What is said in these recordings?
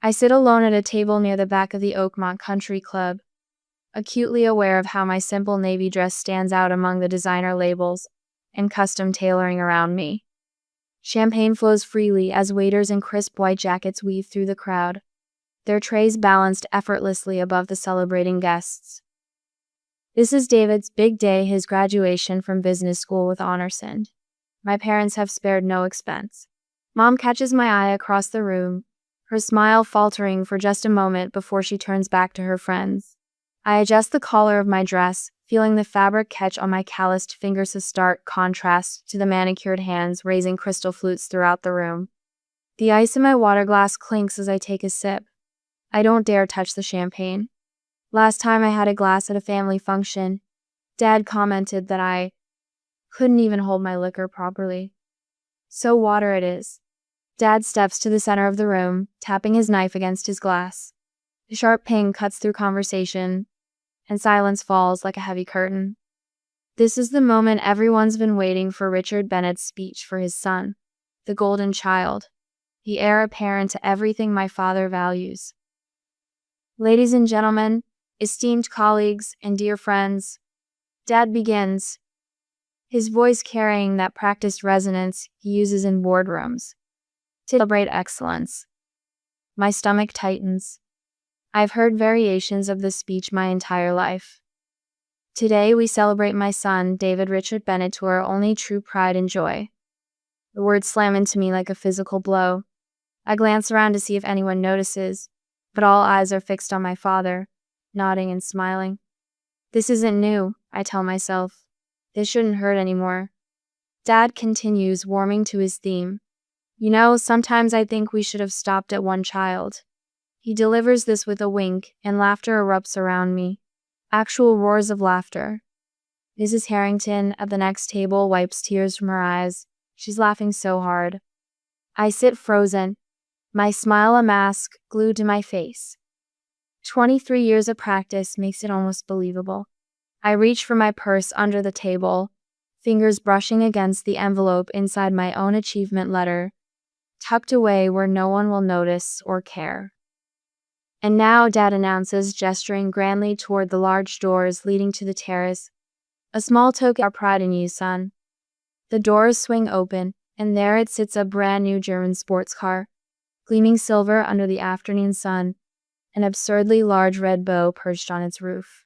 I sit alone at a table near the back of the Oakmont Country Club, acutely aware of how my simple navy dress stands out among the designer labels and custom tailoring around me. Champagne flows freely as waiters in crisp white jackets weave through the crowd, their trays balanced effortlessly above the celebrating guests. This is David's big day, his graduation from business school with honors. My parents have spared no expense. Mom catches my eye across the room, her smile faltering for just a moment before she turns back to her friends. I adjust the collar of my dress, feeling the fabric catch on my calloused fingers, a stark contrast to the manicured hands raising crystal flutes throughout the room. The ice in my water glass clinks as I take a sip. I don't dare touch the champagne. Last time I had a glass at a family function, Dad commented that I couldn't even hold my liquor properly. So water it is. Dad steps to the center of the room, tapping his knife against his glass. The sharp ping cuts through conversation, and silence falls like a heavy curtain. This is the moment everyone's been waiting for. Richard Bennett's speech for his son, the golden child, the heir apparent to everything my father values. Ladies and gentlemen, esteemed colleagues, and dear friends, Dad begins, his voice carrying that practiced resonance he uses in boardrooms to celebrate excellence. My stomach tightens. I've heard variations of this speech my entire life. Today we celebrate my son, David Richard Bennett, to our only true pride and joy. The words slam into me like a physical blow. I glance around to see if anyone notices, but all eyes are fixed on my father, nodding and smiling. This isn't new, I tell myself. This shouldn't hurt anymore. Dad continues, warming to his theme. You know, sometimes I think we should have stopped at one child. He delivers this with a wink, and laughter erupts around me. Actual roars of laughter. Mrs. Harrington, at the next table, wipes tears from her eyes. She's laughing so hard. I sit frozen, my smile a mask glued to my face. 23 years of practice makes it almost believable. I reach for my purse under the table, fingers brushing against the envelope inside my own achievement letter, tucked away where no one will notice or care. And now, Dad announces, gesturing grandly toward the large doors leading to the terrace. A small token of our pride in you, son. The doors swing open, and there it sits, a brand new German sports car, gleaming silver under the afternoon sun, an absurdly large red bow perched on its roof.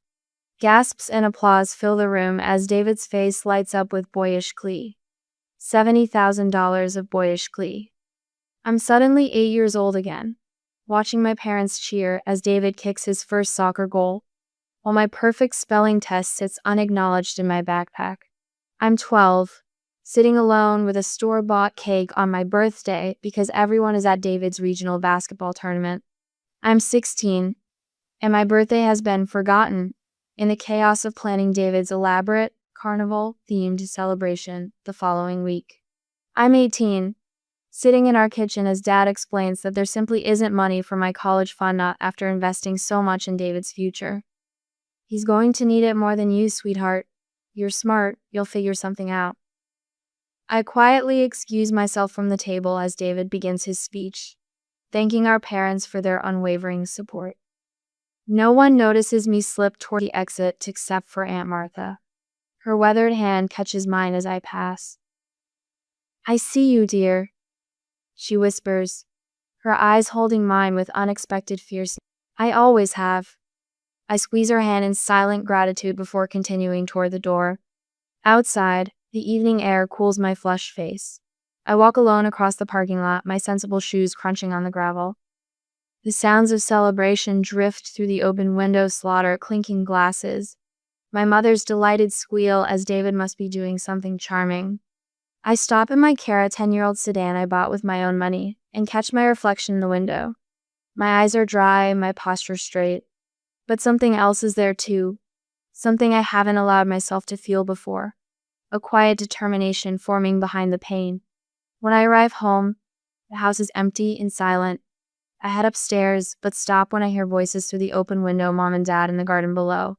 Gasps and applause fill the room as David's face lights up with boyish glee. $70,000 of boyish glee. I'm suddenly 8 years old again, watching my parents cheer as David kicks his first soccer goal, while my perfect spelling test sits unacknowledged in my backpack. I'm 12, sitting alone with a store-bought cake on my birthday because everyone is at David's regional basketball tournament. I'm 16, and my birthday has been forgotten in the chaos of planning David's elaborate, carnival-themed celebration the following week. I'm 18, sitting in our kitchen as Dad explains that there simply isn't money for my college fund after investing so much in David's future. He's going to need it more than you, sweetheart. You're smart, you'll figure something out. I quietly excuse myself from the table as David begins his speech, thanking our parents for their unwavering support. No one notices me slip toward the exit except for Aunt Martha. Her weathered hand catches mine as I pass. I see you, dear, she whispers, her eyes holding mine with unexpected fierceness. I always have. I squeeze her hand in silent gratitude before continuing toward the door. Outside, the evening air cools my flushed face. I walk alone across the parking lot, my sensible shoes crunching on the gravel. The sounds of celebration drift through the open window, slaughter, clinking glasses. My mother's delighted squeal as David must be doing something charming. I stop in my Cara 10-year-old sedan I bought with my own money and catch my reflection in the window. My eyes are dry, my posture straight. But something else is there too. Something I haven't allowed myself to feel before. A quiet determination forming behind the pain. When I arrive home, the house is empty and silent. I head upstairs, but stop when I hear voices through the open window, Mom and Dad in the garden below.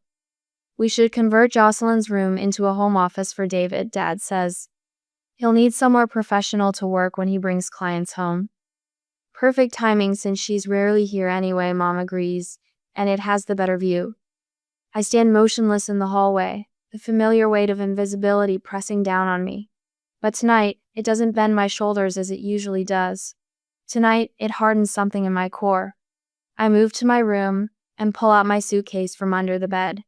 We should convert Jocelyn's room into a home office for David, Dad says. He'll need somewhere professional to work when he brings clients home. Perfect timing since she's rarely here anyway, Mom agrees, and it has the better view. I stand motionless in the hallway, the familiar weight of invisibility pressing down on me. But tonight, it doesn't bend my shoulders as it usually does. Tonight, it hardens something in my core. I move to my room and pull out my suitcase from under the bed.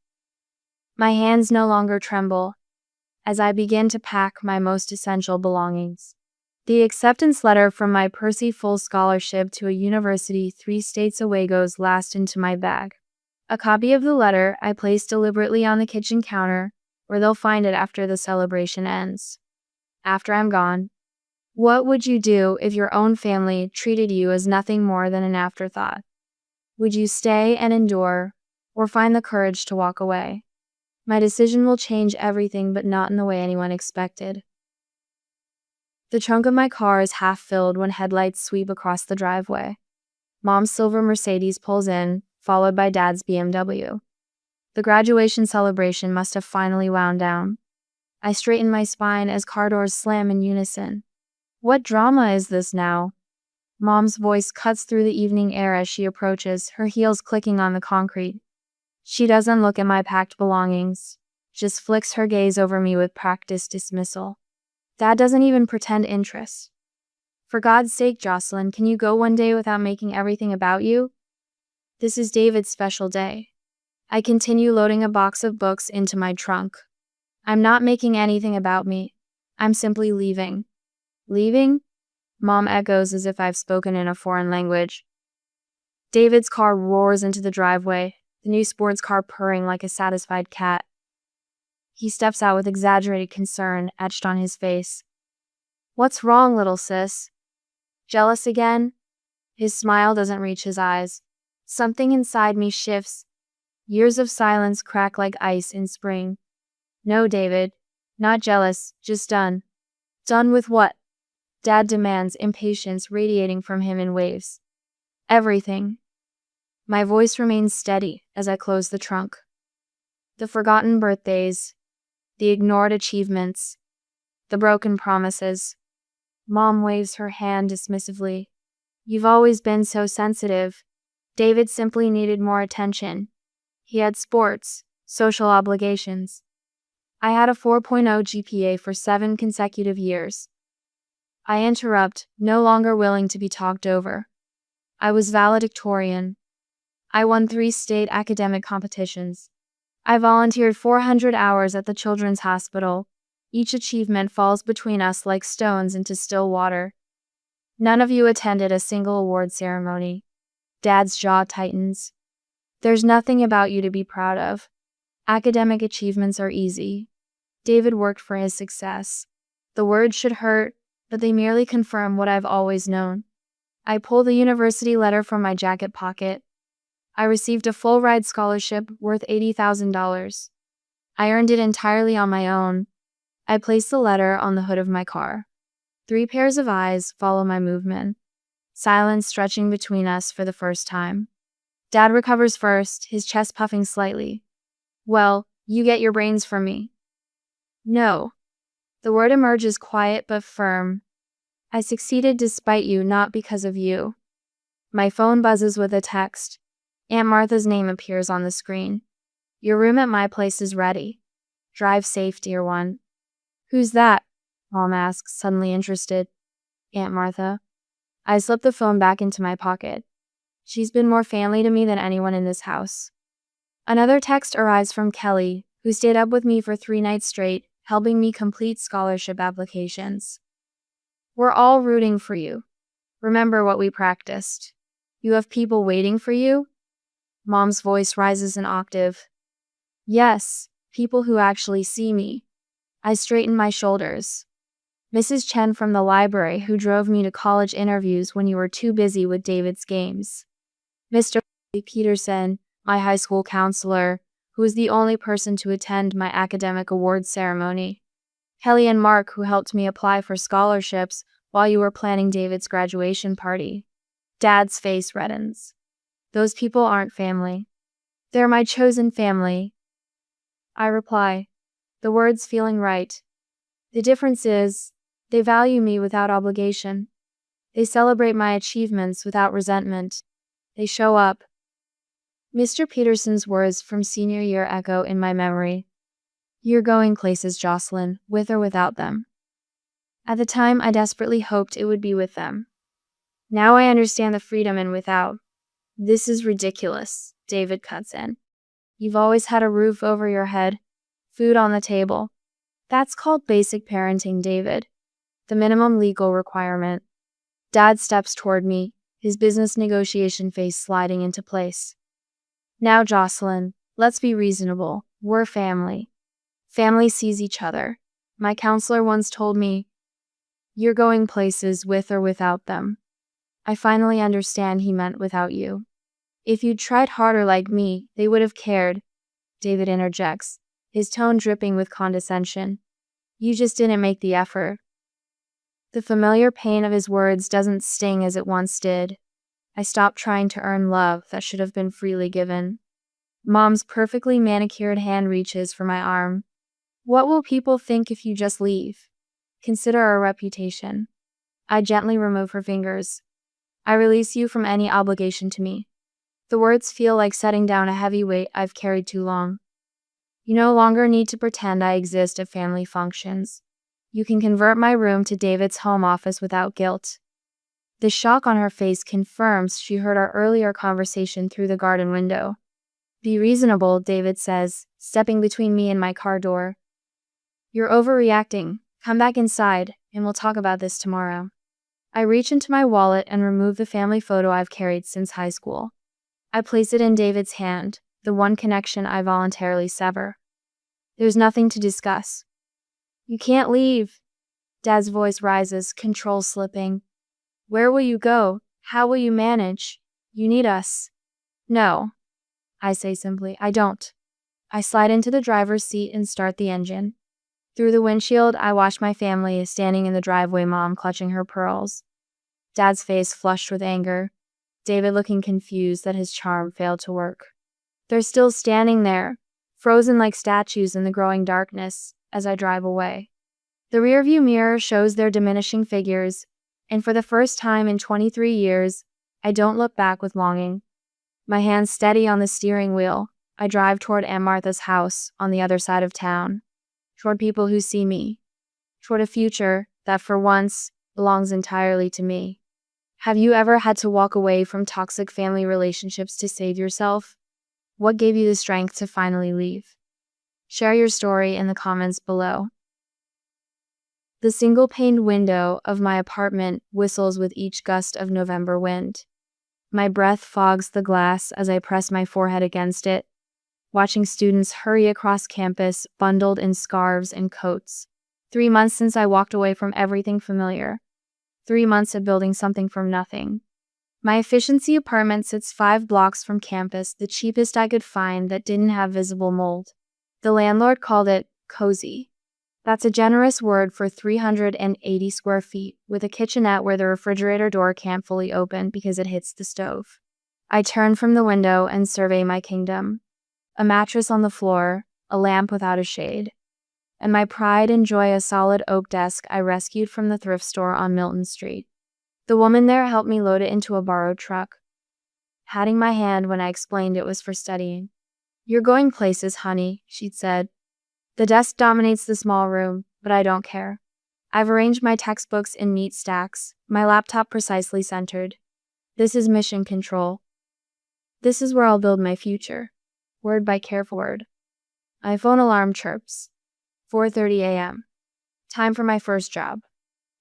My hands no longer tremble as I begin to pack my most essential belongings. The acceptance letter from my Percy full scholarship to a university 3 states away goes last into my bag. A copy of the letter I place deliberately on the kitchen counter, where they'll find it after the celebration ends. After I'm gone, what would you do if your own family treated you as nothing more than an afterthought? Would you stay and endure, or find the courage to walk away? My decision will change everything, but not in the way anyone expected. The trunk of my car is half filled when headlights sweep across the driveway. Mom's silver Mercedes pulls in, followed by Dad's BMW. The graduation celebration must have finally wound down. I straighten my spine as car doors slam in unison. What drama is this now? Mom's voice cuts through the evening air as she approaches, her heels clicking on the concrete. She doesn't look at my packed belongings, just flicks her gaze over me with practiced dismissal. Dad doesn't even pretend interest. For God's sake, Jocelyn, can you go one day without making everything about you? This is David's special day. I continue loading a box of books into my trunk. I'm not making anything about me. I'm simply leaving. Leaving? Mom echoes as if I've spoken in a foreign language. David's car roars into the driveway, the new sports car purring like a satisfied cat. He steps out with exaggerated concern etched on his face. What's wrong, little sis? Jealous again? His smile doesn't reach his eyes. Something inside me shifts. Years of silence crack like ice in spring. No, David. Not jealous, just done. Done with what? Dad demands, impatience radiating from him in waves. Everything. My voice remains steady as I close the trunk. The forgotten birthdays, the ignored achievements, the broken promises. Mom waves her hand dismissively. You've always been so sensitive. David simply needed more attention. He had sports, social obligations. I had a 4.0 GPA for 7 consecutive years. I interrupt, no longer willing to be talked over. I was valedictorian. I won 3 state academic competitions. I volunteered 400 hours at the Children's Hospital. Each achievement falls between us like stones into still water. None of you attended a single award ceremony. Dad's jaw tightens. There's nothing about you to be proud of. Academic achievements are easy. David worked for his success. The words should hurt, but they merely confirm what I've always known. I pull the university letter from my jacket pocket. I received a full-ride scholarship worth $80,000. I earned it entirely on my own. I place the letter on the hood of my car. 3 pairs of eyes follow my movement. Silence stretching between us for the first time. Dad recovers first, his chest puffing slightly. Well, you get your brains from me. No. The word emerges quiet but firm. I succeeded despite you, not because of you. My phone buzzes with a text. Aunt Martha's name appears on the screen. Your room at my place is ready. Drive safe, dear one. Who's that? Mom asks, suddenly interested. Aunt Martha. I slip the phone back into my pocket. She's been more family to me than anyone in this house. Another text arrives from Kelly, who stayed up with me for 3 nights straight, helping me complete scholarship applications. We're all rooting for you. Remember what we practiced. You have people waiting for you? Mom's voice rises an octave. Yes, people who actually see me. I straighten my shoulders. Mrs. Chen from the library who drove me to college interviews when you were too busy with David's games. Mr. Peterson, my high school counselor, who was the only person to attend my academic awards ceremony. Kelly and Mark, who helped me apply for scholarships while you were planning David's graduation party. Dad's face reddens. Those people aren't family. They're my chosen family. I reply, the words feeling right. The difference is, they value me without obligation. They celebrate my achievements without resentment. They show up. Mr. Peterson's words from senior year echo in my memory. You're going places, Jocelyn, with or without them. At the time, I desperately hoped it would be with them. Now I understand the freedom in without. This is ridiculous, David cuts in. You've always had a roof over your head, food on the table. That's called basic parenting, David. The minimum legal requirement. Dad steps toward me, his business negotiation face sliding into place. Now, Jocelyn, let's be reasonable. We're family. Family sees each other. My counselor once told me, you're going places with or without them. I finally understand he meant without you. If you'd tried harder like me, they would have cared, David interjects, his tone dripping with condescension. You just didn't make the effort. The familiar pain of his words doesn't sting as it once did. I stopped trying to earn love that should have been freely given. Mom's perfectly manicured hand reaches for my arm. What will people think if you just leave? Consider our reputation. I gently remove her fingers. I release you from any obligation to me. The words feel like setting down a heavy weight I've carried too long. You no longer need to pretend I exist at family functions. You can convert my room to David's home office without guilt. The shock on her face confirms she heard our earlier conversation through the garden window. Be reasonable, David says, stepping between me and my car door. You're overreacting. Come back inside, and we'll talk about this tomorrow. I reach into my wallet and remove the family photo I've carried since high school. I place it in David's hand, the one connection I voluntarily sever. There's nothing to discuss. You can't leave. Dad's voice rises, control slipping. Where will you go? How will you manage? You need us. No. I say simply, I don't. I slide into the driver's seat and start the engine. Through the windshield, I watch my family standing in the driveway, Mom clutching her pearls. Dad's face flushed with anger. David looking confused that his charm failed to work. They're still standing there, frozen like statues in the growing darkness, as I drive away. The rearview mirror shows their diminishing figures, and for the first time in 23 years, I don't look back with longing. My hands steady on the steering wheel, I drive toward Aunt Martha's house on the other side of town, toward people who see me, toward a future that for once belongs entirely to me. Have you ever had to walk away from toxic family relationships to save yourself? What gave you the strength to finally leave? Share your story in the comments below. The single-paned window of my apartment whistles with each gust of November wind. My breath fogs the glass as I press my forehead against it, watching students hurry across campus bundled in scarves and coats. 3 months since I walked away from everything familiar. 3 months of building something from nothing. My efficiency apartment sits 5 blocks from campus, the cheapest I could find that didn't have visible mold. The landlord called it cozy. That's a generous word for 380 square feet, with a kitchenette where the refrigerator door can't fully open because it hits the stove. I turn from the window and survey my kingdom. A mattress on the floor, a lamp without a shade. And my pride and joy, a solid oak desk I rescued from the thrift store on Milton Street. The woman there helped me load it into a borrowed truck, patting my hand when I explained it was for studying. You're going places, honey, she'd said. The desk dominates the small room, but I don't care. I've arranged my textbooks in neat stacks, my laptop precisely centered. This is mission control. This is where I'll build my future. Word by careful word. My phone alarm chirps. 4:30 a.m. Time for my first job.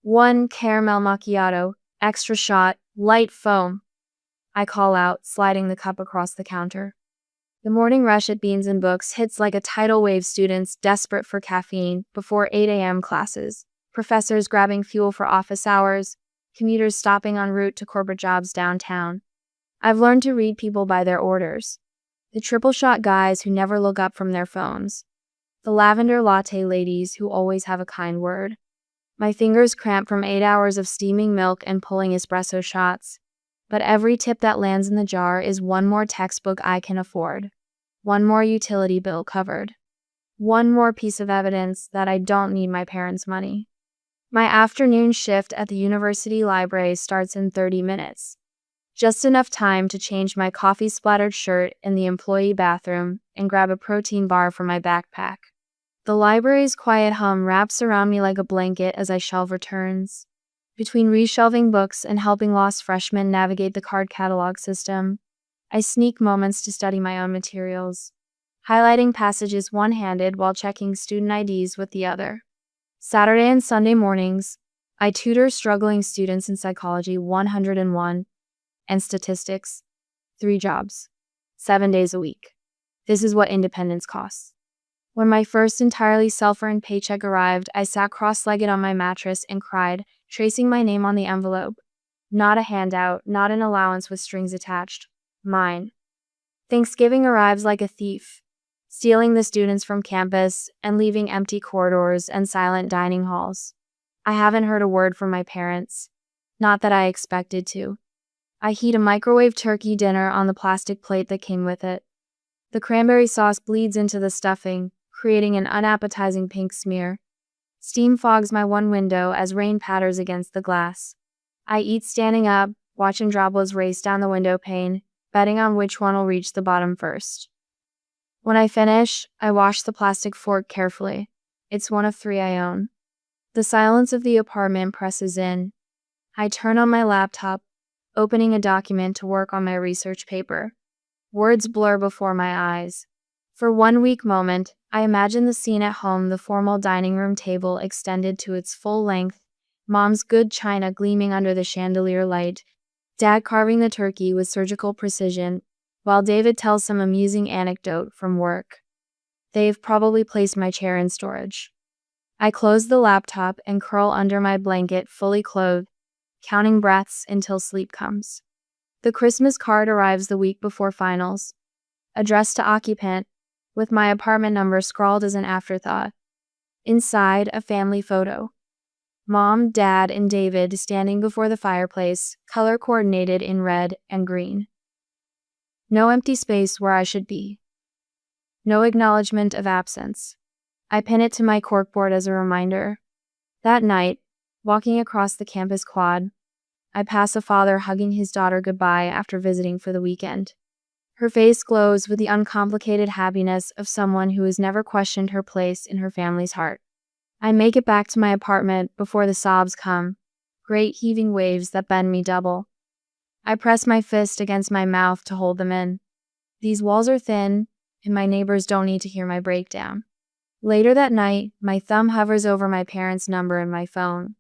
1 caramel macchiato, extra shot, light foam. I call out, sliding the cup across the counter. The morning rush at Beans and Books hits like a tidal wave, students desperate for caffeine before 8 a.m. classes, professors grabbing fuel for office hours, commuters stopping en route to corporate jobs downtown. I've learned to read people by their orders. The triple shot guys who never look up from their phones. The lavender latte ladies who always have a kind word. My fingers cramp from 8 hours of steaming milk and pulling espresso shots. But every tip that lands in the jar is one more textbook I can afford. One more utility bill covered. One more piece of evidence that I don't need my parents' money. My afternoon shift at the university library starts in 30 minutes. Just enough time to change my coffee-splattered shirt in the employee bathroom and grab a protein bar from my backpack. The library's quiet hum wraps around me like a blanket as I shelve returns. Between reshelving books and helping lost freshmen navigate the card catalog system, I sneak moments to study my own materials, highlighting passages one-handed while checking student IDs with the other. Saturday and Sunday mornings, I tutor struggling students in psychology 101 and statistics, 3 jobs, 7 days a week. This is what independence costs. When my first entirely self-earned paycheck arrived, I sat cross-legged on my mattress and cried, tracing my name on the envelope. Not a handout, not an allowance with strings attached. Mine. Thanksgiving arrives like a thief, stealing the students from campus and leaving empty corridors and silent dining halls. I haven't heard a word from my parents. Not that I expected to. I heat a microwave turkey dinner on the plastic plate that came with it. The cranberry sauce bleeds into the stuffing, creating an unappetizing pink smear. Steam fogs my one window as rain patters against the glass. I eat standing up, watching droplets race down the window pane, betting on which one will reach the bottom first. When I finish, I wash the plastic fork carefully. It's one of 3 I own. The silence of the apartment presses in. I turn on my laptop, opening a document to work on my research paper. Words blur before my eyes. For one weak moment, I imagine the scene at home, the formal dining room table extended to its full length, Mom's good china gleaming under the chandelier light, Dad carving the turkey with surgical precision, while David tells some amusing anecdote from work. They've probably placed my chair in storage. I close the laptop and curl under my blanket, fully clothed, counting breaths until sleep comes. The Christmas card arrives the week before finals, addressed to occupant, with my apartment number scrawled as an afterthought. Inside, a family photo. Mom, Dad, and David standing before the fireplace, color coordinated in red and green. No empty space where I should be. No acknowledgement of absence. I pin it to my corkboard as a reminder. That night, walking across the campus quad, I pass a father hugging his daughter goodbye after visiting for the weekend. Her face glows with the uncomplicated happiness of someone who has never questioned her place in her family's heart. I make it back to my apartment before the sobs come, great heaving waves that bend me double. I press my fist against my mouth to hold them in. These walls are thin, and my neighbors don't need to hear my breakdown. Later that night, my thumb hovers over my parents' number in my phone.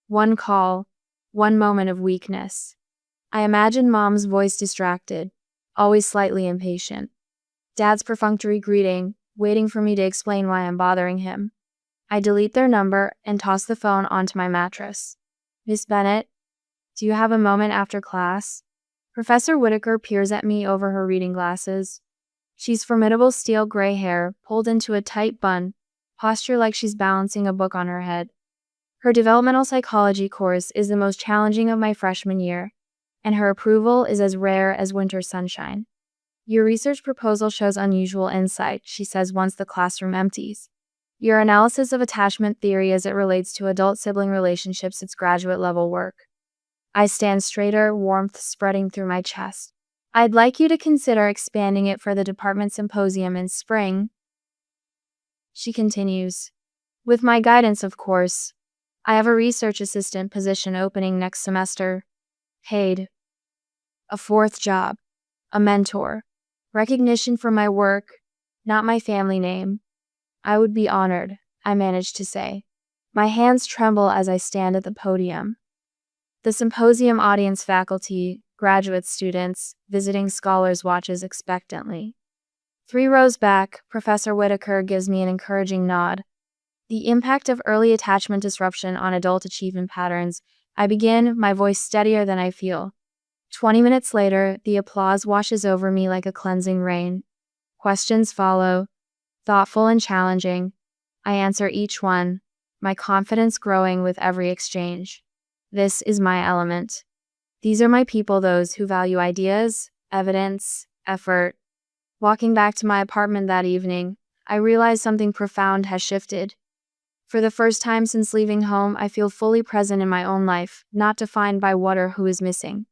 One call, one moment of weakness. I imagine Mom's voice distracted, always slightly impatient. Dad's perfunctory greeting, waiting for me to explain why I'm bothering him. I delete their number and toss the phone onto my mattress. Miss Bennett, do you have a moment after class? Professor Whitaker peers at me over her reading glasses. She's formidable steel gray hair, pulled into a tight bun, posture like she's balancing a book on her head. Her developmental psychology course is the most challenging of my freshman year, and her approval is as rare as winter sunshine. Your research proposal shows unusual insight, she says once the classroom empties. Your analysis of attachment theory as it relates to adult sibling relationships is graduate-level work. I stand straighter, warmth spreading through my chest. I'd like you to consider expanding it for the department symposium in spring. She continues. With my guidance, of course. I have a research assistant position opening next semester. Paid. A 4th job. A mentor. Recognition for my work, not my family name. I would be honored, I managed to say. My hands tremble as I stand at the podium. The symposium audience faculty, graduate students, visiting scholars watches expectantly. 3 rows back, Professor Whitaker gives me an encouraging nod. The impact of early attachment disruption on adult achievement patterns. I begin, my voice steadier than I feel. 20 minutes later, the applause washes over me like a cleansing rain. Questions follow, thoughtful and challenging. I answer each one, my confidence growing with every exchange. This is my element. These are my people, those who value ideas, evidence, effort. Walking back to my apartment that evening, I realize something profound has shifted. For the first time since leaving home, I feel fully present in my own life, not defined by what or who is missing.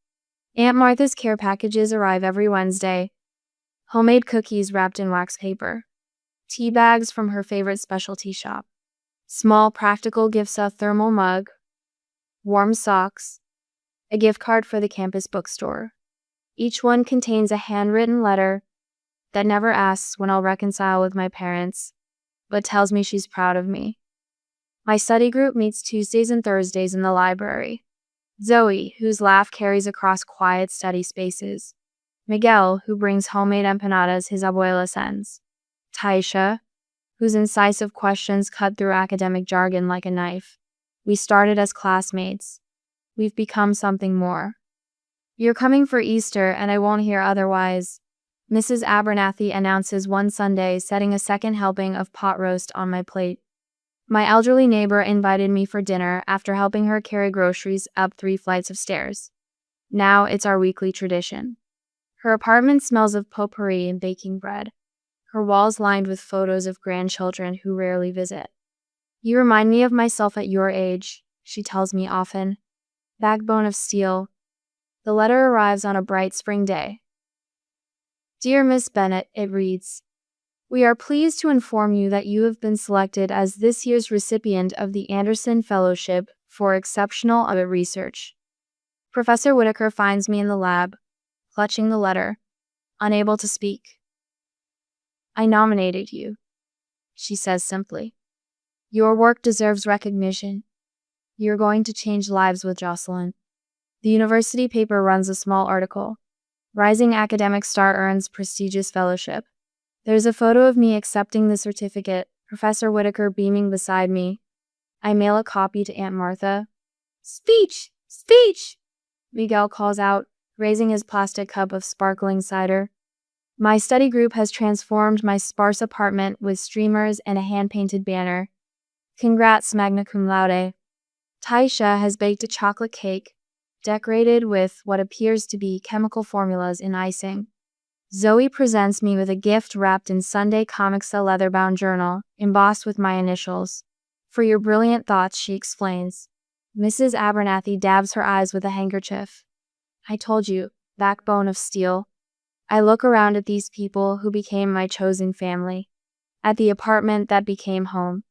Aunt Martha's care packages arrive every Wednesday. Homemade cookies wrapped in wax paper. Tea bags from her favorite specialty shop. Small practical gifts, a thermal mug. Warm socks. A gift card for the campus bookstore. Each one contains a handwritten letter that never asks when I'll reconcile with my parents, but tells me she's proud of me. My study group meets Tuesdays and Thursdays in the library. Zoe, whose laugh carries across quiet study spaces. Miguel, who brings homemade empanadas his abuela sends. Taisha, whose incisive questions cut through academic jargon like a knife. We started as classmates. We've become something more. You're coming for Easter, and I won't hear otherwise. Mrs. Abernathy announces one Sunday, setting a second helping of pot roast on my plate. My elderly neighbor invited me for dinner after helping her carry groceries up 3 flights of stairs. Now it's our weekly tradition. Her apartment smells of potpourri and baking bread. Her walls lined with photos of grandchildren who rarely visit. You remind me of myself at your age, she tells me often. Backbone of steel. The letter arrives on a bright spring day. Dear Miss Bennett, it reads, we are pleased to inform you that you have been selected as this year's recipient of the Anderson Fellowship for Exceptional Audit Research. Professor Whitaker finds me in the lab, clutching the letter, unable to speak. I nominated you, she says simply. Your work deserves recognition. You're going to change lives with Jocelyn. The university paper runs a small article. Rising academic star earns prestigious fellowship. There's a photo of me accepting the certificate, Professor Whitaker beaming beside me. I mail a copy to Aunt Martha. Speech! Speech! Miguel calls out, raising his plastic cup of sparkling cider. My study group has transformed my sparse apartment with streamers and a hand-painted banner. Congrats, magna cum laude. Taisha has baked a chocolate cake, decorated with what appears to be chemical formulas in icing. Zoe presents me with a gift wrapped in Sunday Comics, a leather-bound journal, embossed with my initials. For your brilliant thoughts, she explains. Mrs. Abernathy dabs her eyes with a handkerchief. I told you, backbone of steel. I look around at these people who became my chosen family. At the apartment that became home.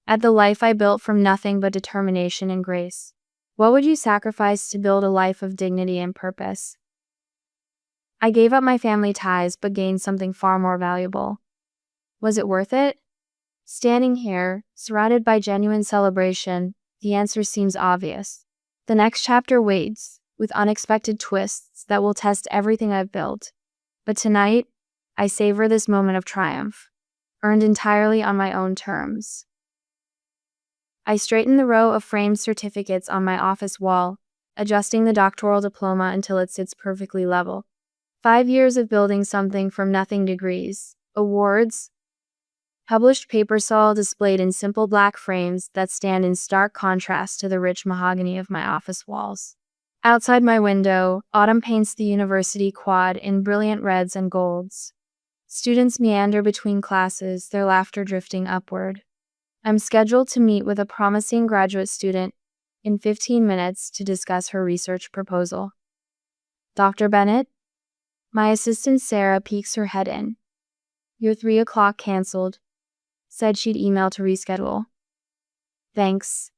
At the life I built from nothing but determination and grace. What would you sacrifice to build a life of dignity and purpose? I gave up my family ties but gained something far more valuable. Was it worth it? Standing here, surrounded by genuine celebration, the answer seems obvious. The next chapter waits, with unexpected twists that will test everything I've built. But tonight, I savor this moment of triumph, earned entirely on my own terms. I straighten the row of framed certificates on my office wall, adjusting the doctoral diploma until it sits perfectly level. 5 years of building something from nothing, degrees, awards, published papers all displayed in simple black frames that stand in stark contrast to the rich mahogany of my office walls. Outside my window, autumn paints the university quad in brilliant reds and golds. Students meander between classes, their laughter drifting upward. I'm scheduled to meet with a promising graduate student in 15 minutes to discuss her research proposal. Dr. Bennett? My assistant Sarah peeks her head in. Your 3 o'clock canceled. Said she'd email to reschedule. Thanks.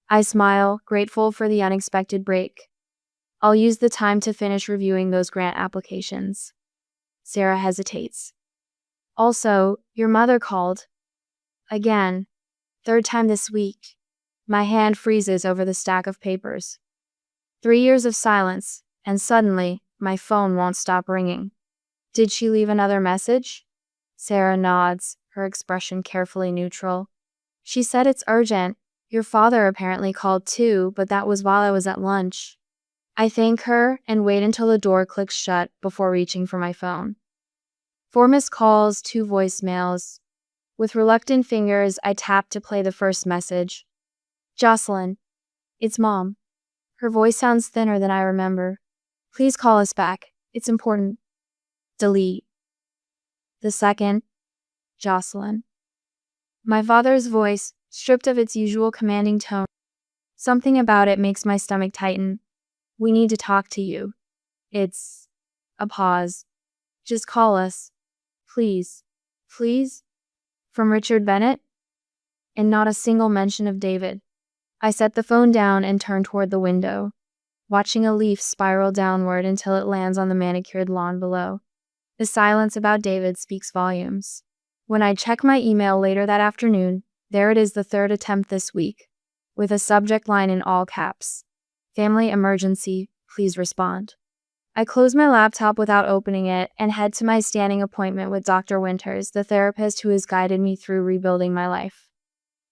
I smile, grateful for the unexpected break. I'll use the time to finish reviewing those grant applications. Sarah hesitates. Also, your mother called. Again. 3rd time this week. My hand freezes over the stack of papers. 3 years of silence, and suddenly, my phone won't stop ringing. Did she leave another message? Sarah nods, her expression carefully neutral. She said it's urgent. Your father apparently called too, but that was while I was at lunch. I thank her and wait until the door clicks shut before reaching for my phone. 4 missed calls, 2 voicemails. With reluctant fingers, I tap to play the first message. Jocelyn. It's Mom. Her voice sounds thinner than I remember. Please call us back. It's important. Delete. The second. Jocelyn. My father's voice, stripped of its usual commanding tone. Something about it makes my stomach tighten. We need to talk to you. It's a pause. Just call us. Please. Please? From Richard Bennett? And not a single mention of David. I set the phone down and turned toward the window, watching a leaf spiral downward until it lands on the manicured lawn below. The silence about David speaks volumes. When I check my email later that afternoon, there it is, the third attempt this week, with a subject line in all caps. Family emergency, please respond. I close my laptop without opening it and head to my standing appointment with Dr. Winters, the therapist who has guided me through rebuilding my life.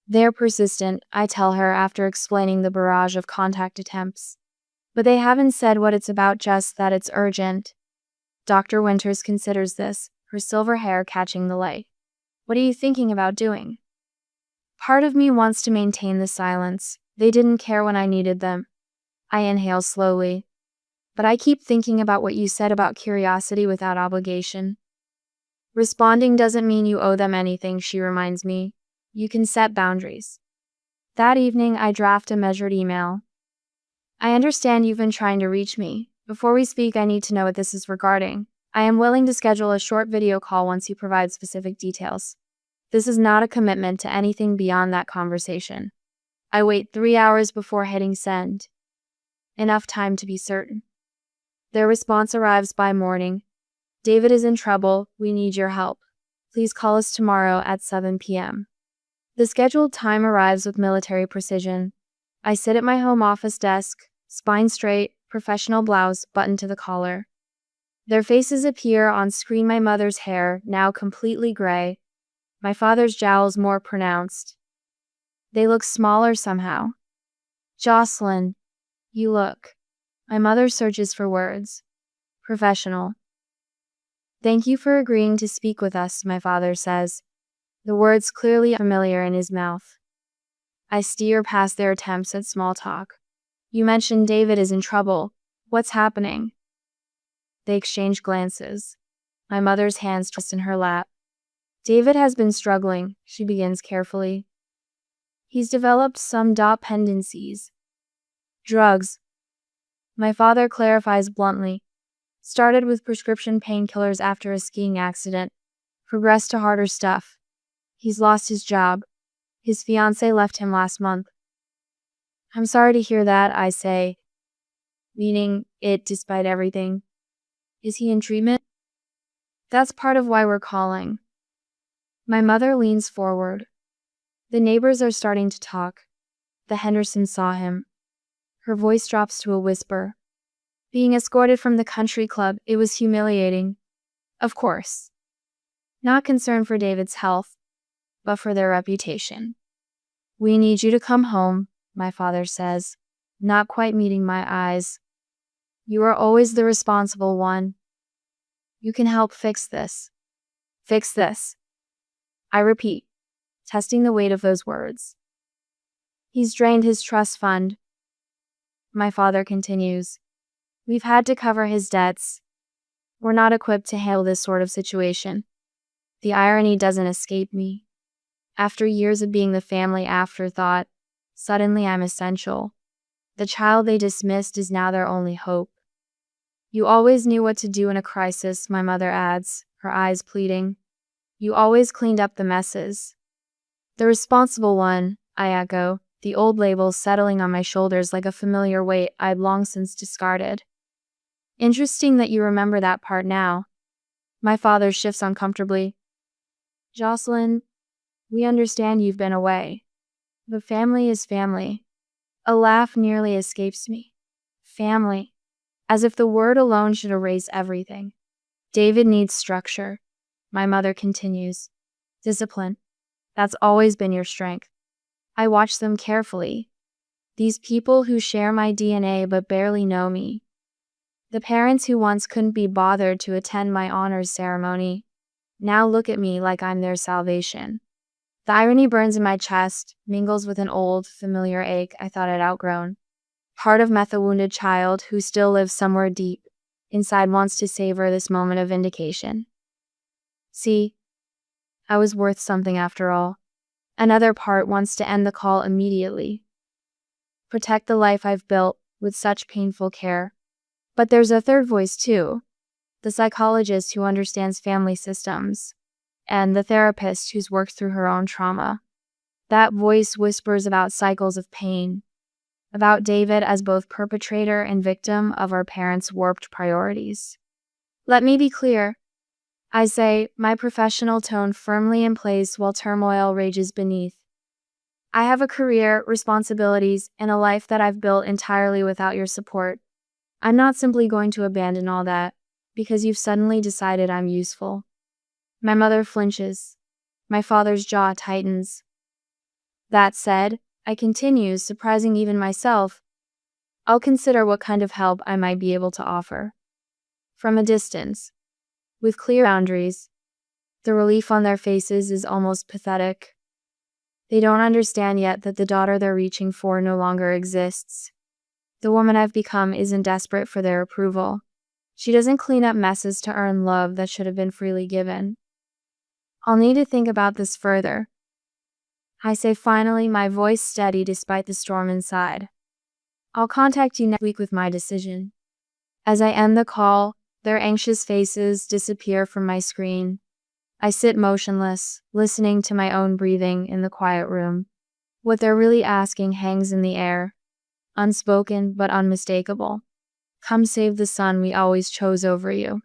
They're persistent, I tell her after explaining the barrage of contact attempts. But they haven't said what it's about, just that it's urgent. Dr. Winters considers this, her silver hair catching the light. What are you thinking about doing? Part of me wants to maintain the silence. They didn't care when I needed them. I inhale slowly. But I keep thinking about what you said about curiosity without obligation. Responding doesn't mean you owe them anything, she reminds me. You can set boundaries. That evening, I draft a measured email. I understand you've been trying to reach me. Before we speak, I need to know what this is regarding. I am willing to schedule a short video call once you provide specific details. This is not a commitment to anything beyond that conversation. I wait 3 hours before hitting send. Enough time to be certain. Their response arrives by morning. David is in trouble. We need your help. Please call us tomorrow at 7 p.m. The scheduled time arrives with military precision. I sit at my home office desk, spine straight, professional blouse buttoned to the collar. Their faces appear on screen, my mother's hair, now completely gray, my father's jowls more pronounced. They look smaller somehow. Jocelyn, you look. My mother searches for words. Professional. Thank you for agreeing to speak with us, my father says, the words clearly familiar in his mouth. I steer past their attempts at small talk. You mentioned David is in trouble. What's happening? They exchange glances. My mother's hands twist in her lap. David has been struggling, she begins carefully. He's developed some dependencies. Drugs. My father clarifies bluntly. Started with prescription painkillers after a skiing accident. Progressed to harder stuff. He's lost his job. His fiancée left him last month. I'm sorry to hear that, I say. Meaning it despite everything. Is he in treatment? That's part of why we're calling. My mother leans forward. The neighbors are starting to talk. The Hendersons saw him. Her voice drops to a whisper. Being escorted from the country club, it was humiliating. Of course. Not concerned for David's health, but for their reputation. We need you to come home, my father says, not quite meeting my eyes. You are always the responsible one. You can help fix this. Fix this. I repeat, testing the weight of those words. He's drained his trust fund. My father continues. We've had to cover his debts. We're not equipped to handle this sort of situation. The irony doesn't escape me. After years of being the family afterthought, suddenly I'm essential. The child they dismissed is now their only hope. You always knew what to do in a crisis, my mother adds, her eyes pleading. You always cleaned up the messes. The responsible one, I echo, the old label settling on my shoulders like a familiar weight I'd long since discarded. Interesting that you remember that part now. My father shifts uncomfortably. Jocelyn, we understand you've been away. But family is family. A laugh nearly escapes me. Family. As if the word alone should erase everything. David needs structure. My mother continues. Discipline. That's always been your strength. I watch them carefully. These people who share my DNA but barely know me. The parents who once couldn't be bothered to attend my honors ceremony now look at me like I'm their salvation. The irony burns in my chest, mingles with an old, familiar ache I thought I'd outgrown. Part of me, a wounded child who still lives somewhere deep inside, wants to savor this moment of vindication. See, I was worth something after all. Another part wants to end the call immediately. Protect the life I've built with such painful care. But there's a third voice too. The psychologist who understands family systems, and the therapist who's worked through her own trauma. That voice whispers about cycles of pain, about David as both perpetrator and victim of our parents' warped priorities. Let me be clear. I say, my professional tone firmly in place while turmoil rages beneath. I have a career, responsibilities, and a life that I've built entirely without your support. I'm not simply going to abandon all that because you've suddenly decided I'm useful. My mother flinches. My father's jaw tightens. That said, I continue, surprising even myself. I'll consider what kind of help I might be able to offer. From a distance, with clear boundaries, the relief on their faces is almost pathetic. They don't understand yet that the daughter they're reaching for no longer exists. The woman I've become isn't desperate for their approval. She doesn't clean up messes to earn love that should have been freely given. I'll need to think about this further. I say finally, my voice steady despite the storm inside. I'll contact you next week with my decision. As I end the call, their anxious faces disappear from my screen. I sit motionless, listening to my own breathing in the quiet room. What they're really asking hangs in the air, unspoken but unmistakable. Come save the son we always chose over you.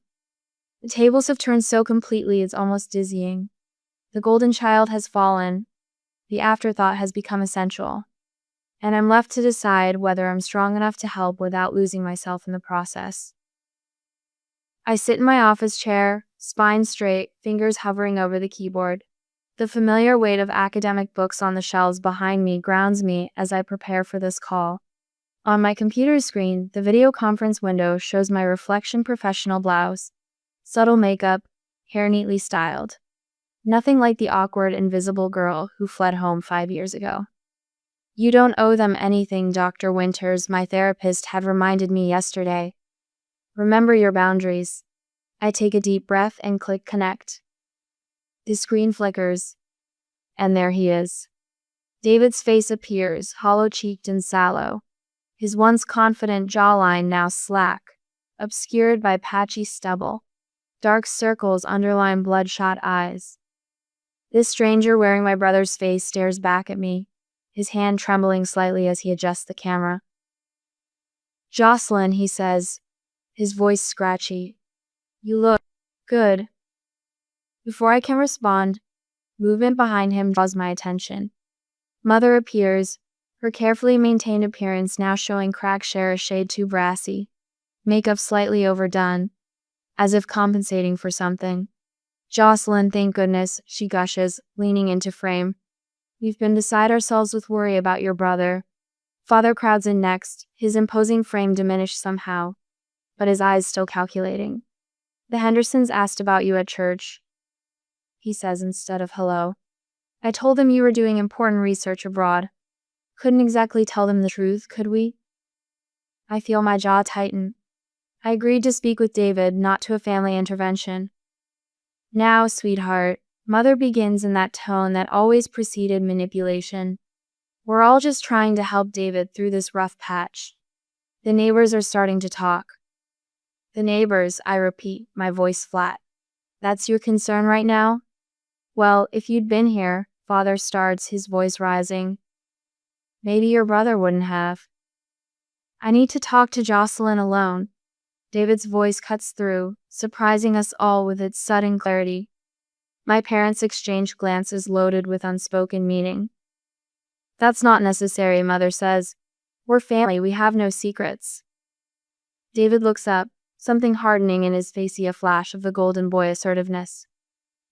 The tables have turned so completely it's almost dizzying. The golden child has fallen. The afterthought has become essential. And I'm left to decide whether I'm strong enough to help without losing myself in the process. I sit in my office chair, spine straight, fingers hovering over the keyboard. The familiar weight of academic books on the shelves behind me grounds me as I prepare for this call. On my computer screen, the video conference window shows my reflection professional blouse, subtle makeup, hair neatly styled. Nothing like the awkward, invisible girl who fled home 5 years ago. You don't owe them anything, Dr. Winters, my therapist had reminded me yesterday. Remember your boundaries. I take a deep breath and click connect. The screen flickers, and there he is. David's face appears, hollow-cheeked and sallow, his once confident jawline now slack, obscured by patchy stubble. Dark circles underline bloodshot eyes. This stranger wearing my brother's face stares back at me, his hand trembling slightly as he adjusts the camera. "Jocelyn," he says, his voice scratchy. "You look good." Before I can respond, movement behind him draws my attention. Mother appears, her carefully maintained appearance now showing cracks a shade too brassy, makeup slightly overdone, as if compensating for something. "Jocelyn, thank goodness," she gushes, leaning into frame. "We've been beside ourselves with worry about your brother." Father crowds in next, his imposing frame diminished somehow, but his eyes still calculating. "The Hendersons asked about you at church," he says instead of hello. "I told them you were doing important research abroad. Couldn't exactly tell them the truth, could we?" I feel my jaw tighten. I agreed to speak with David, not to a family intervention. "Now, sweetheart," Mother begins in that tone that always preceded manipulation. "We're all just trying to help David through this rough patch. The neighbors are starting to talk." "The neighbors," I repeat, my voice flat. "That's your concern right now?" "Well, if you'd been here," Father starts, his voice rising. "Maybe your brother wouldn't have." "I need to talk to Jocelyn alone." David's voice cuts through, surprising us all with its sudden clarity. My parents exchange glances loaded with unspoken meaning. "That's not necessary," Mother says. "We're family, we have no secrets." David looks up, something hardening in his face, a flash of the golden boy assertiveness.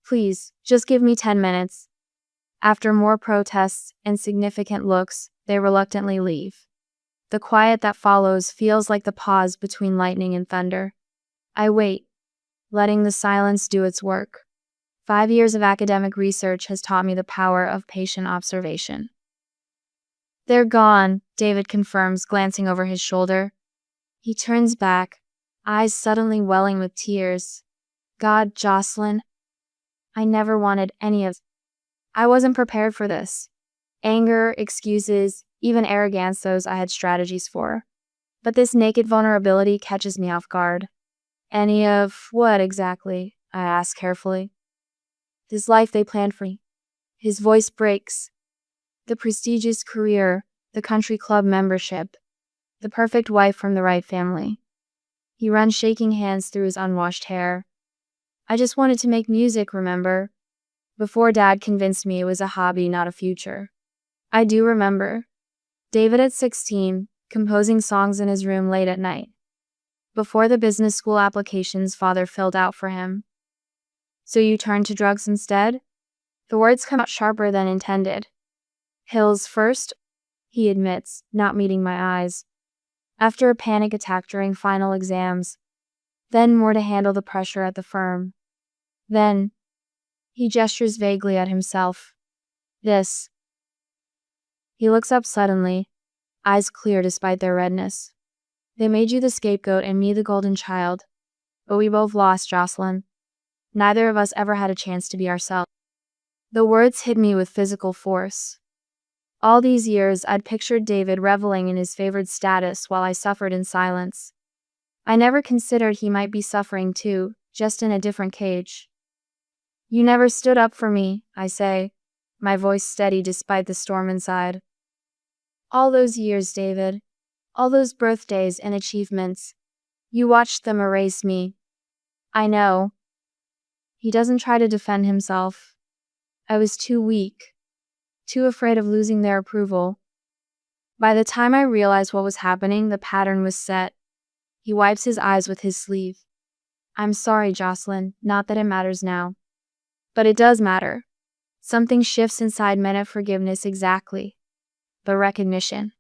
"Please, just give me 10 minutes. After more protests and significant looks, they reluctantly leave. The quiet that follows feels like the pause between lightning and thunder. I wait, letting the silence do its work. 5 years of academic research has taught me the power of patient observation. "They're gone," David confirms, glancing over his shoulder. He turns back, eyes suddenly welling with tears. "God, Jocelyn, I never wanted any of..." I wasn't prepared for this. Anger, excuses, even arrogance, those I had strategies for. But this naked vulnerability catches me off guard. Any of what exactly? I ask carefully. This life they planned for me. His voice breaks. The prestigious career, the country club membership, the perfect wife from the right family. He runs shaking hands through his unwashed hair. I just wanted to make music, remember? Before Dad convinced me it was a hobby, not a future. I do remember. David at 16, composing songs in his room late at night. Before the business school applications Father filled out for him. So you turned to drugs instead? The words come out sharper than intended. Pills first, he admits, not meeting my eyes. After a panic attack during final exams. Then more to handle the pressure at the firm. Then, he gestures vaguely at himself. This. He looks up suddenly, eyes clear despite their redness. They made you the scapegoat and me the golden child. But we both lost, Jocelyn. Neither of us ever had a chance to be ourselves. The words hit me with physical force. All these years, I'd pictured David reveling in his favored status while I suffered in silence. I never considered he might be suffering too, just in a different cage. You never stood up for me, I say, my voice steady despite the storm inside. All those years, David. All those birthdays and achievements. You watched them erase me. I know. He doesn't try to defend himself. I was too weak. Too afraid of losing their approval. By the time I realized what was happening, the pattern was set. He wipes his eyes with his sleeve. I'm sorry, Jocelyn, not that it matters now. But it does matter. Something shifts inside men of forgiveness exactly. The recognition.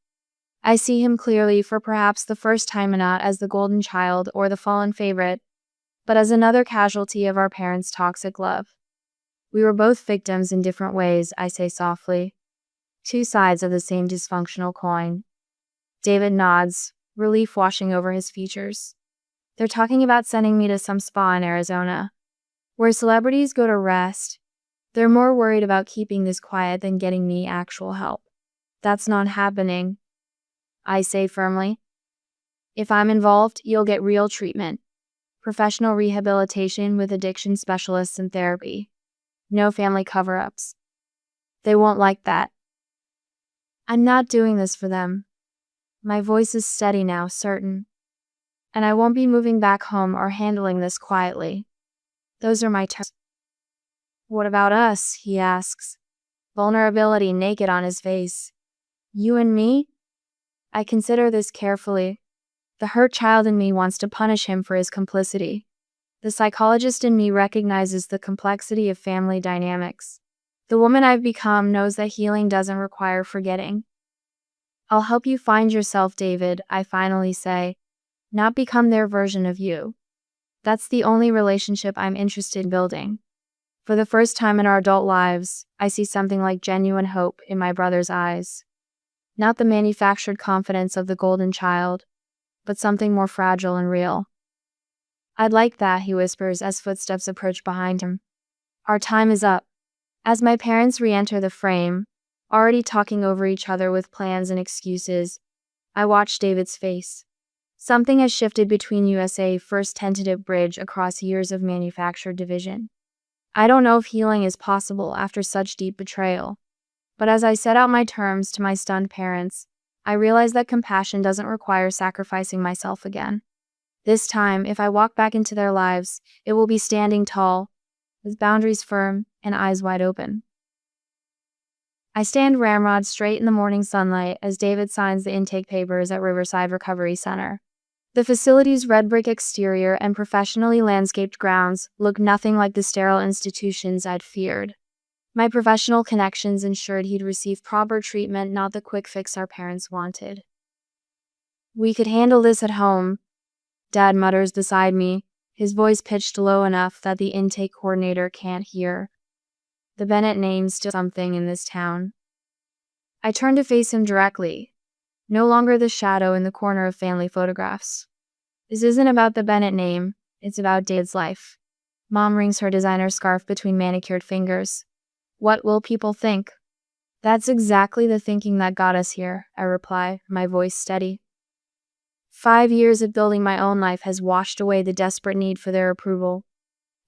I see him clearly for perhaps the first time, not as the golden child or the fallen favorite, but as another casualty of our parents' toxic love. We were both victims in different ways, I say softly. Two sides of the same dysfunctional coin. David nods, relief washing over his features. They're talking about sending me to some spa in Arizona, where celebrities go to rest. They're more worried about keeping this quiet than getting me actual help. That's not happening, I say firmly. If I'm involved, you'll get real treatment. Professional rehabilitation with addiction specialists and therapy. No family cover-ups. They won't like that. I'm not doing this for them. My voice is steady now, certain. And I won't be moving back home or handling this quietly. Those are my terms. What about us? He asks, vulnerability naked on his face. You and me? I consider this carefully. The hurt child in me wants to punish him for his complicity. The psychologist in me recognizes the complexity of family dynamics. The woman I've become knows that healing doesn't require forgetting. I'll help you find yourself, David, I finally say, not become their version of you. That's the only relationship I'm interested in building. For the first time in our adult lives, I see something like genuine hope in my brother's eyes. Not the manufactured confidence of the golden child, but something more fragile and real. I'd like that, he whispers as footsteps approach behind him. Our time is up. As my parents re-enter the frame, already talking over each other with plans and excuses, I watch David's face. Something has shifted between USA first tentative bridge across years of manufactured division. I don't know if healing is possible after such deep betrayal. But as I set out my terms to my stunned parents, I realize that compassion doesn't require sacrificing myself again. This time, if I walk back into their lives, it will be standing tall, with boundaries firm and eyes wide open. I stand ramrod straight in the morning sunlight as David signs the intake papers at Riverside Recovery Center. The facility's red brick exterior and professionally landscaped grounds look nothing like the sterile institutions I'd feared. My professional connections ensured he'd receive proper treatment, not the quick fix our parents wanted. We could handle this at home, Dad mutters beside me, his voice pitched low enough that the intake coordinator can't hear. The Bennett name's still something in this town. I turn to face him directly, no longer the shadow in the corner of family photographs. This isn't about the Bennett name, it's about David's life. Mom wrings her designer scarf between manicured fingers. What will people think? That's exactly the thinking that got us here, I reply, my voice steady. 5 years of building my own life has washed away the desperate need for their approval.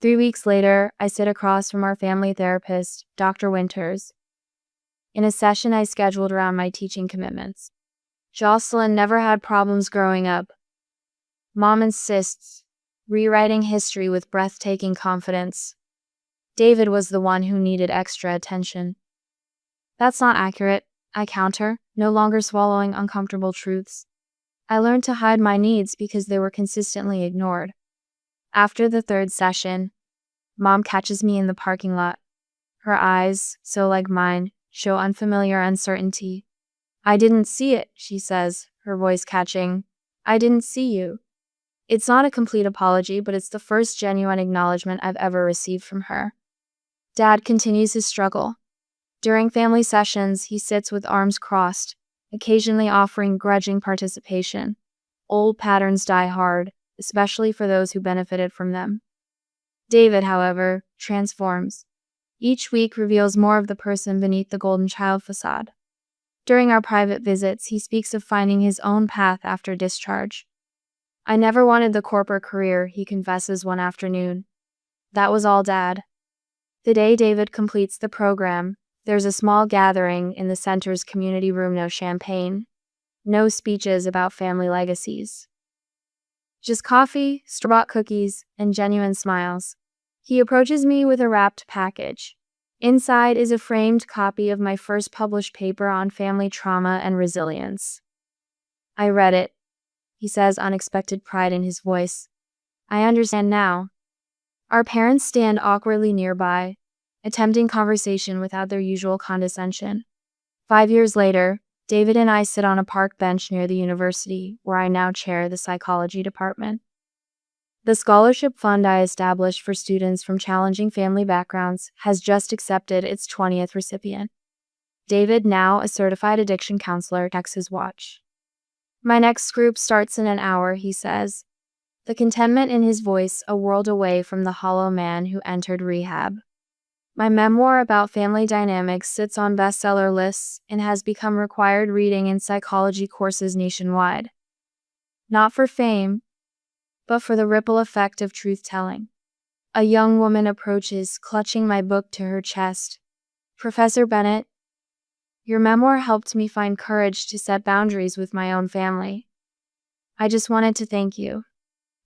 3 weeks later, I sit across from our family therapist, Dr. Winters, in a session I scheduled around my teaching commitments. Jocelyn never had problems growing up. Mom insists, rewriting history with breathtaking confidence. David was the one who needed extra attention. That's not accurate, I counter, no longer swallowing uncomfortable truths. I learned to hide my needs because they were consistently ignored. After the third session, Mom catches me in the parking lot. Her eyes, so like mine, show unfamiliar uncertainty. I didn't see it, she says, her voice catching. I didn't see you. It's not a complete apology, but it's the first genuine acknowledgement I've ever received from her. Dad continues his struggle. During family sessions, he sits with arms crossed, occasionally offering grudging participation. Old patterns die hard, especially for those who benefited from them. David, however, transforms. Each week reveals more of the person beneath the golden child facade. During our private visits, he speaks of finding his own path after discharge. I never wanted the corporate career, he confesses one afternoon. That was all Dad. The day David completes the program, there's a small gathering in the center's community room, no champagne, no speeches about family legacies. Just coffee, store-bought cookies, and genuine smiles. He approaches me with a wrapped package. Inside is a framed copy of my first published paper on family trauma and resilience. I read it, he says, unexpected pride in his voice. I understand now. Our parents stand awkwardly nearby, attempting conversation without their usual condescension. 5 years later, David and I sit on a park bench near the university, where I now chair the psychology department. The scholarship fund I established for students from challenging family backgrounds has just accepted its 20th recipient. David, now a certified addiction counselor, checks his watch. My next group starts in an hour, he says, the contentment in his voice a world away from the hollow man who entered rehab. My memoir about family dynamics sits on bestseller lists and has become required reading in psychology courses nationwide. Not for fame, but for the ripple effect of truth-telling. A young woman approaches, clutching my book to her chest. Professor Bennett, your memoir helped me find courage to set boundaries with my own family. I just wanted to thank you.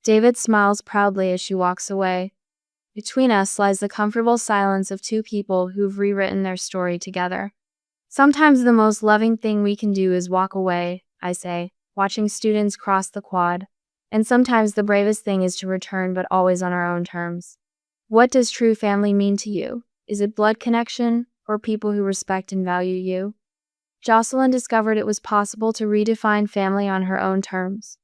David smiles proudly as she walks away. Between us lies the comfortable silence of two people who've rewritten their story together. Sometimes the most loving thing we can do is walk away, I say, watching students cross the quad. And sometimes the bravest thing is to return, but always on our own terms. What does true family mean to you? Is it blood connection, or people who respect and value you? Jocelyn discovered it was possible to redefine family on her own terms.